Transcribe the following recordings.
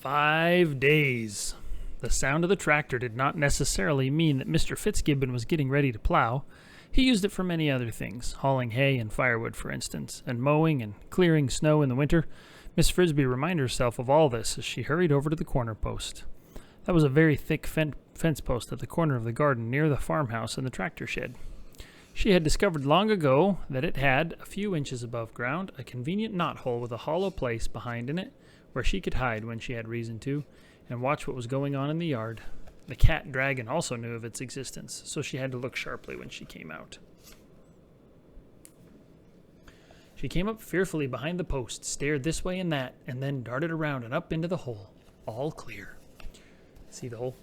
5 days. The sound of the tractor did not necessarily mean that Mr. Fitzgibbon was getting ready to plow. He used it for many other things, hauling hay and firewood, for instance, and mowing and clearing snow in the winter. Miss Frisby reminded herself of all this as she hurried over to the corner post. That was a very thick fence post at the corner of the garden near the farmhouse and the tractor shed. She had discovered long ago that it had, a few inches above ground, a convenient knothole with a hollow place behind in it where she could hide when she had reason to, and watch what was going on in the yard. The cat dragon also knew of its existence, so she had to look sharply when she came out. She came up fearfully behind the post, stared this way and that, and then darted around and up into the hole. All clear. See the hole?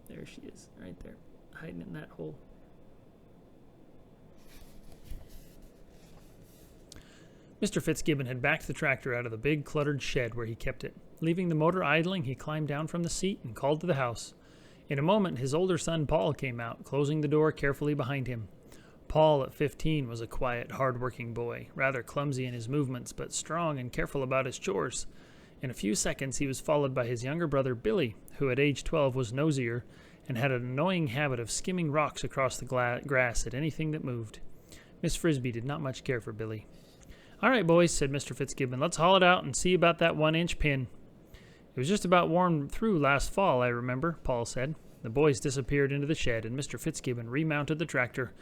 There she is, right there, hiding in that hole. Mr. Fitzgibbon had backed the tractor out of the big, cluttered shed where he kept it. Leaving the motor idling, he climbed down from the seat and called to the house. In a moment, his older son Paul came out, closing the door carefully behind him. Paul, at 15, was a quiet, hard-working boy, rather clumsy in his movements, but strong and careful about his chores. In a few seconds, he was followed by his younger brother Billy, who at age 12 was nosier and had an annoying habit of skimming rocks across the grass at anything that moved. Miss Frisby did not much care for Billy. "All right, boys," said Mr. Fitzgibbon, "let's haul it out and see about that 1-inch pin." "It was just about worn through last fall, I remember," Paul said. The boys disappeared into the shed, and Mr. Fitzgibbon remounted the tractor.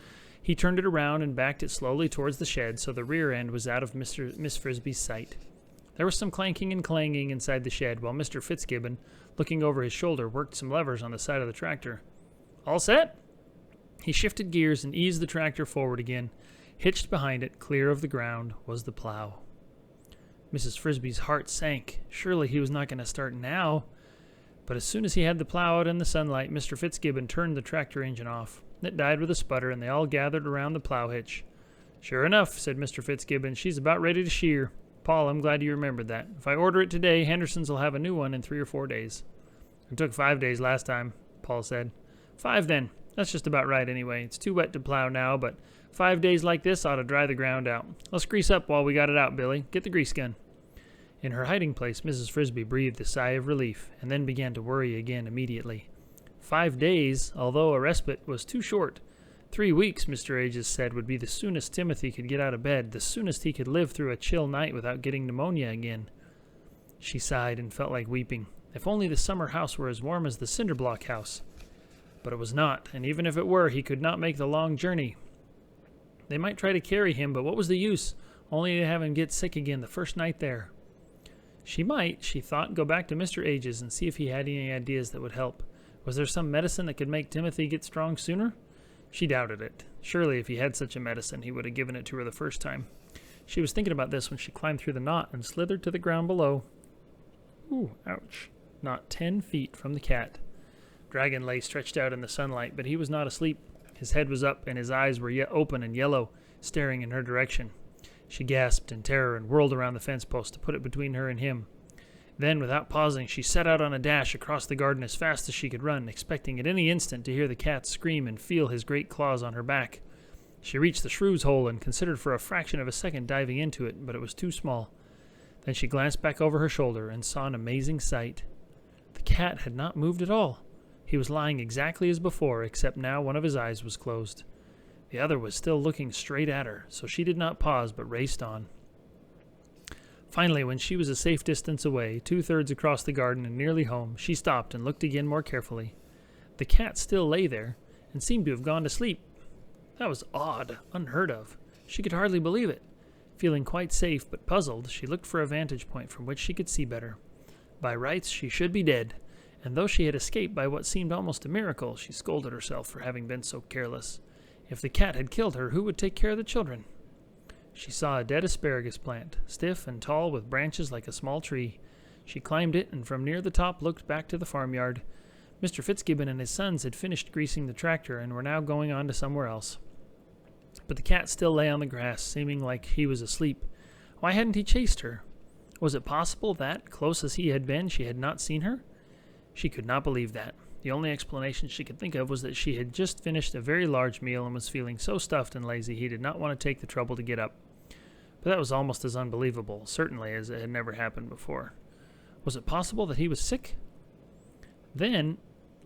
He turned it around and backed it slowly towards the shed so the rear end was out of Miss Frisby's sight. There was some clanking and clanging inside the shed while Mr. Fitzgibbon, looking over his shoulder, worked some levers on the side of the tractor. "All set?" He shifted gears and eased the tractor forward again. Hitched behind it, clear of the ground, was the plow. Mrs. Frisby's heart sank. Surely he was not going to start now. But as soon as he had the plow out in the sunlight, Mr. Fitzgibbon turned the tractor engine off. It died with a sputter, and they all gathered around the plow hitch. "Sure enough," said Mr. Fitzgibbon, "she's about ready to shear. Paul, I'm glad you remembered that. If I order it today, Henderson's will have a new one in 3 or 4 days." "It took 5 days last time," Paul said. "5 then. That's just about right anyway. It's too wet to plow now, but 5 days like this ought to dry the ground out. Let's grease up while we got it out, Billy. Get the grease gun." In her hiding place, Mrs. Frisby breathed a sigh of relief, and then began to worry again immediately. 5 days, although a respite, was too short. 3 weeks, Mr. Aegis said, would be the soonest Timothy could get out of bed, the soonest he could live through a chill night without getting pneumonia again. She sighed and felt like weeping. If only the summer house were as warm as the cinder-block house. But it was not, and even if it were, he could not make the long journey. They might try to carry him, but what was the use? Only to have him get sick again the first night there. She might, she thought, go back to Mr. Aegis and see if he had any ideas that would help. Was there some medicine that could make Timothy get strong sooner? She doubted it. Surely if he had such a medicine, he would have given it to her the first time. She was thinking about this when she climbed through the knot and slithered to the ground below. Ooh, ouch. Not 10 feet from the cat. Dragon lay stretched out in the sunlight, but he was not asleep. His head was up, and his eyes were yet open and yellow, staring in her direction. She gasped in terror and whirled around the fence post to put it between her and him. Then, without pausing, she set out on a dash across the garden as fast as she could run, expecting at any instant to hear the cat scream and feel his great claws on her back. She reached the shrew's hole and considered for a fraction of a second diving into it, but it was too small. Then she glanced back over her shoulder and saw an amazing sight. The cat had not moved at all. He was lying exactly as before, except now one of his eyes was closed. The other was still looking straight at her, so she did not pause but raced on. Finally, when she was a safe distance away, 2/3 across the garden and nearly home, she stopped and looked again more carefully. The cat still lay there, and seemed to have gone to sleep. That was odd, unheard of. She could hardly believe it. Feeling quite safe but puzzled, she looked for a vantage point from which she could see better. By rights, she should be dead, and though she had escaped by what seemed almost a miracle, she scolded herself for having been so careless. If the cat had killed her, who would take care of the children? She saw a dead asparagus plant, stiff and tall with branches like a small tree. She climbed it, and from near the top looked back to the farmyard. Mr. Fitzgibbon and his sons had finished greasing the tractor and were now going on to somewhere else. But the cat still lay on the grass, seeming like he was asleep. Why hadn't he chased her? Was it possible that, close as he had been, she had not seen her? She could not believe that. The only explanation she could think of was that she had just finished a very large meal and was feeling so stuffed and lazy he did not want to take the trouble to get up. But that was almost as unbelievable, certainly, as it had never happened before. Was it possible that he was sick? Then,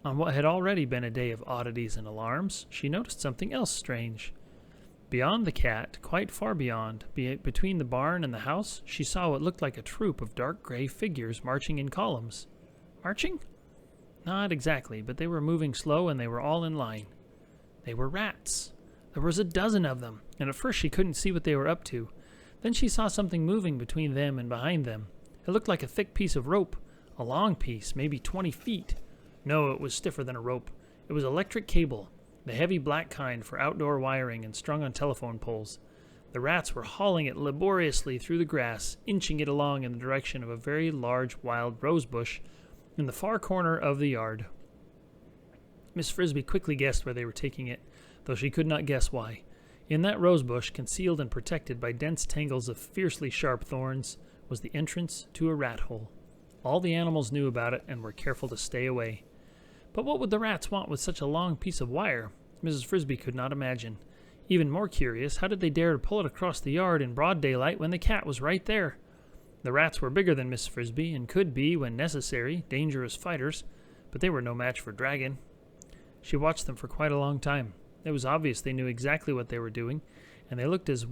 on what had already been a day of oddities and alarms, she noticed something else strange. Beyond the cat, quite far beyond, between the barn and the house, she saw what looked like a troop of dark gray figures marching in columns. Marching? Not exactly, but they were moving slow and they were all in line. They were rats. There was a dozen of them, and at first she couldn't see what they were up to. Then she saw something moving between them and behind them. It looked like a thick piece of rope, a long piece, maybe 20 feet. No, it was stiffer than a rope. It was electric cable, the heavy black kind for outdoor wiring and strung on telephone poles. The rats were hauling it laboriously through the grass, inching it along in the direction of a very large wild rose bush in the far corner of the yard. Miss Frisby quickly guessed where they were taking it, though she could not guess why. In that rose bush, concealed and protected by dense tangles of fiercely sharp thorns, was the entrance to a rat hole. All the animals knew about it and were careful to stay away. But what would the rats want with such a long piece of wire? Mrs. Frisby could not imagine. Even more curious, how did they dare to pull it across the yard in broad daylight when the cat was right there? The rats were bigger than Miss Frisby and could be, when necessary, dangerous fighters, but they were no match for Dragon. She watched them for quite a long time. It was obvious they knew exactly what they were doing, and they looked as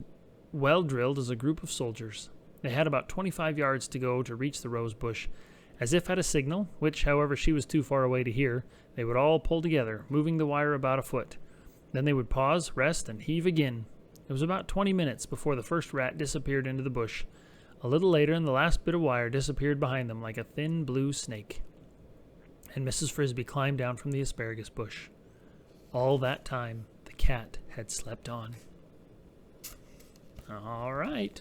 well drilled as a group of soldiers. They had about 25 yards to go to reach the rose bush. As if at a signal, which, however, she was too far away to hear, they would all pull together, moving the wire about a foot. Then they would pause, rest, and heave again. It was about 20 minutes before the first rat disappeared into the bush. A little later, and the last bit of wire disappeared behind them like a thin blue snake. And Mrs. Frisby climbed down from the asparagus bush. All that time, the cat had slept on. All right.